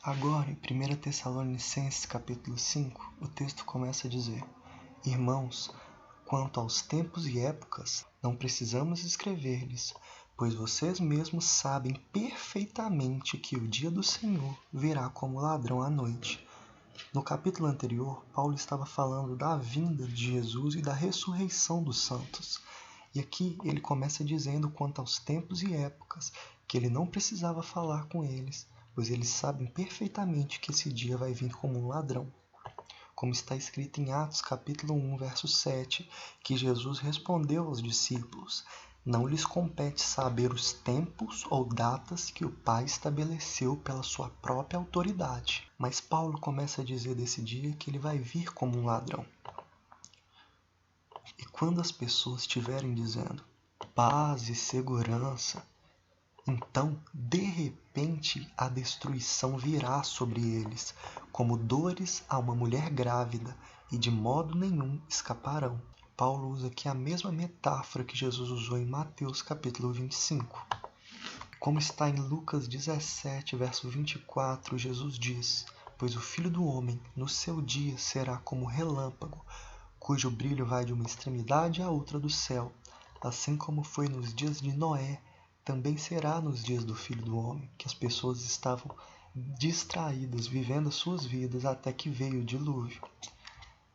Agora, em 1 Tessalonicenses capítulo 5, o texto começa a dizer: Irmãos, quanto aos tempos e épocas, não precisamos escrever-lhes, pois vocês mesmos sabem perfeitamente que o dia do Senhor virá como ladrão à noite. No capítulo anterior, Paulo estava falando da vinda de Jesus e da ressurreição dos santos. E aqui ele começa dizendo quanto aos tempos e épocas, que ele não precisava falar com eles, pois eles sabem perfeitamente que esse dia vai vir como um ladrão. Como está escrito em Atos capítulo 1, verso 7, que Jesus respondeu aos discípulos: Não lhes compete saber os tempos ou datas que o Pai estabeleceu pela sua própria autoridade. Mas Paulo começa a dizer desse dia que ele vai vir como um ladrão. E quando as pessoas estiverem dizendo paz e segurança, então, de repente, a destruição virá sobre eles, como dores a uma mulher grávida, e de modo nenhum escaparão. Paulo usa aqui a mesma metáfora que Jesus usou em Mateus capítulo 25. Como está em Lucas 17, verso 24, Jesus diz: Pois o Filho do Homem, no seu dia, será como relâmpago, cujo brilho vai de uma extremidade à outra do céu. Assim como foi nos dias de Noé, também será nos dias do Filho do Homem, que as pessoas estavam distraídas, vivendo as suas vidas até que veio o dilúvio.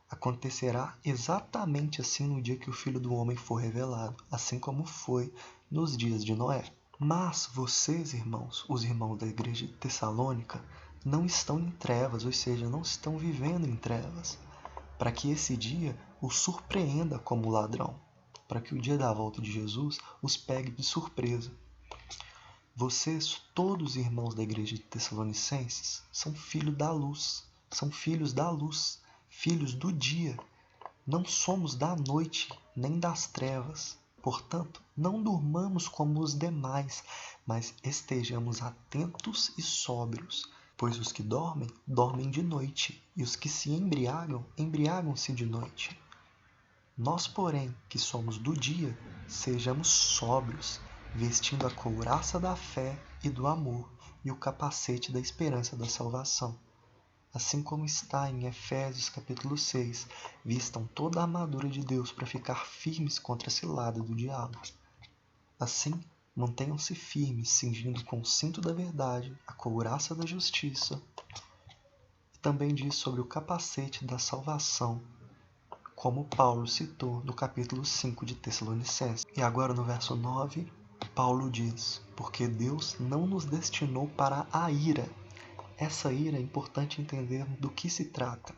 Acontecerá exatamente assim no dia que o Filho do Homem for revelado, assim como foi nos dias de Noé. Mas vocês, irmãos, os irmãos da igreja de Tessalônica, não estão em trevas, ou seja, não estão vivendo em trevas, para que esse dia os surpreenda como ladrão, para que o dia da volta de Jesus os pegue de surpresa. Vocês, todos irmãos da igreja de Tessalonicenses, são filhos da luz, filhos do dia. Não somos da noite, nem das trevas. Portanto, não durmamos como os demais, mas estejamos atentos e sóbrios. Pois os que dormem, dormem de noite, e os que se embriagam, embriagam-se de noite. Nós, porém, que somos do dia, sejamos sóbrios, vestindo a couraça da fé e do amor e o capacete da esperança da salvação. Assim como está em Efésios capítulo 6, vistam toda a armadura de Deus para ficar firmes contra a cilada do diabo. Assim, mantenham-se firmes, cingindo com o cinto da verdade, a couraça da justiça. Também diz sobre o capacete da salvação, como Paulo citou no capítulo 5 de Tessalonicenses. E agora no verso 9, Paulo diz: Porque Deus não nos destinou para a ira. Essa ira é importante entender do que se trata.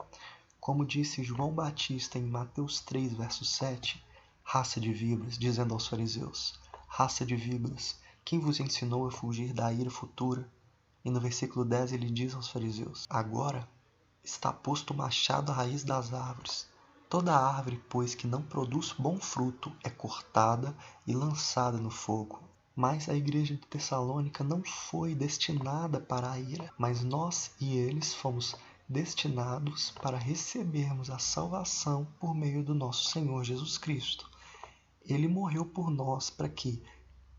Como disse João Batista em Mateus 3, verso 7, raça de víboras, dizendo aos fariseus: Raça de víboras, quem vos ensinou a fugir da ira futura? E no versículo 10 ele diz aos fariseus: Agora está posto o machado à raiz das árvores. Toda árvore, pois, que não produz bom fruto é cortada e lançada no fogo. Mas a igreja de Tessalônica não foi destinada para a ira, mas nós e eles fomos destinados para recebermos a salvação por meio do nosso Senhor Jesus Cristo. Ele morreu por nós para que,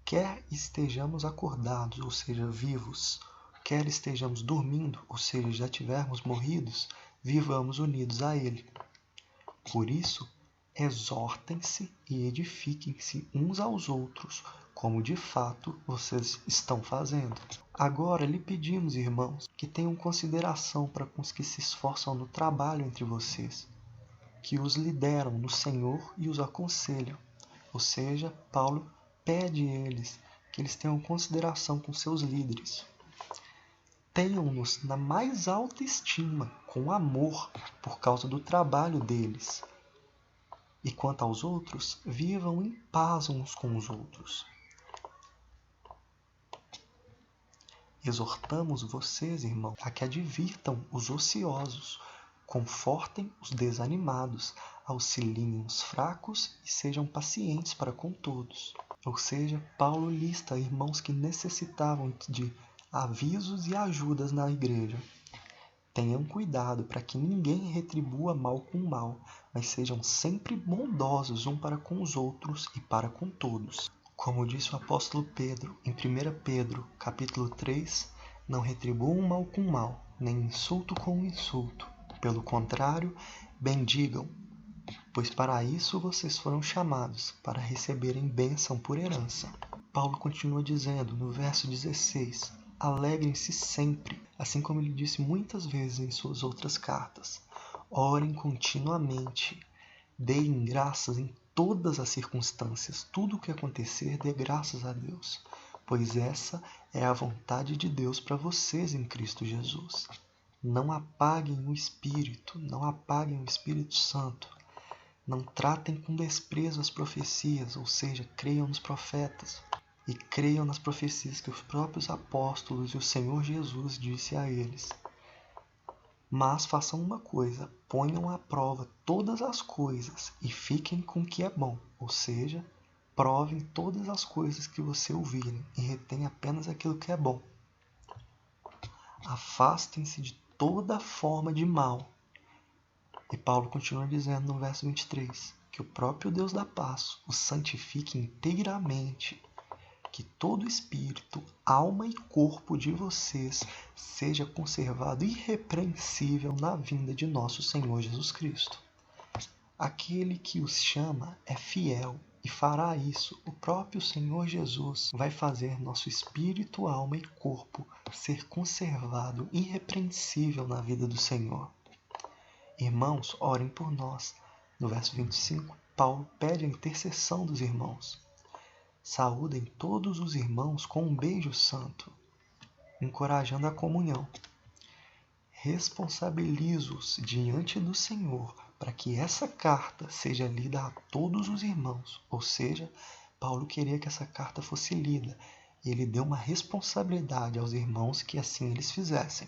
quer estejamos acordados, ou seja, vivos, quer estejamos dormindo, ou seja, já tivermos morridos, vivamos unidos a Ele. Por isso, exortem-se e edifiquem-se uns aos outros, como de fato vocês estão fazendo. Agora lhe pedimos, irmãos, que tenham consideração para com os que se esforçam no trabalho entre vocês, que os lideram no Senhor e os aconselham. Ou seja, Paulo pede a eles que eles tenham consideração com seus líderes. Tenham-nos na mais alta estima, com amor, por causa do trabalho deles. E quanto aos outros, vivam em paz uns com os outros. Exortamos vocês, irmãos, a que advirtam os ociosos, confortem os desanimados, auxiliem os fracos e sejam pacientes para com todos. Ou seja, Paulo lista irmãos que necessitavam de avisos e ajudas na igreja. Tenham cuidado para que ninguém retribua mal com mal, mas sejam sempre bondosos um para com os outros e para com todos. Como disse o apóstolo Pedro em 1 Pedro, capítulo 3, Não retribuam mal com mal, nem insulto com insulto. Pelo contrário, bendigam, pois para isso vocês foram chamados, para receberem bênção por herança. Paulo continua dizendo no verso 16: alegrem-se sempre, assim como ele disse muitas vezes em suas outras cartas. Orem continuamente, deem graças em todas as circunstâncias. Tudo o que acontecer, dê graças a Deus, pois essa é a vontade de Deus para vocês em Cristo Jesus. Não apaguem o Espírito, não apaguem o Espírito Santo. Não tratem com desprezo as profecias, ou seja, creiam nos profetas e creiam nas profecias que os próprios apóstolos e o Senhor Jesus disse a eles. Mas façam uma coisa, ponham à prova todas as coisas e fiquem com o que é bom, ou seja, provem todas as coisas que você ouvirem e retém apenas aquilo que é bom. Afastem-se de toda forma de mal. E Paulo continua dizendo no verso 23, que o próprio Deus da paz os santifique inteiramente, que todo espírito, alma e corpo de vocês seja conservado irrepreensível na vinda de nosso Senhor Jesus Cristo. Aquele que os chama é fiel e fará isso. O próprio Senhor Jesus vai fazer nosso espírito, alma e corpo ser conservado irrepreensível na vida do Senhor. Irmãos, orem por nós. No verso 25, Paulo pede a intercessão dos irmãos. Saúdem todos os irmãos com um beijo santo, encorajando a comunhão. Responsabilizo-os diante do Senhor para que essa carta seja lida a todos os irmãos. Ou seja, Paulo queria que essa carta fosse lida e ele deu uma responsabilidade aos irmãos que assim eles fizessem.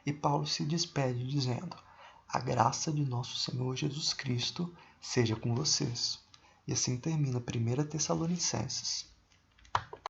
E Paulo se despede dizendo: a graça de nosso Senhor Jesus Cristo seja com vocês. E assim termina 1 Tessalonicenses.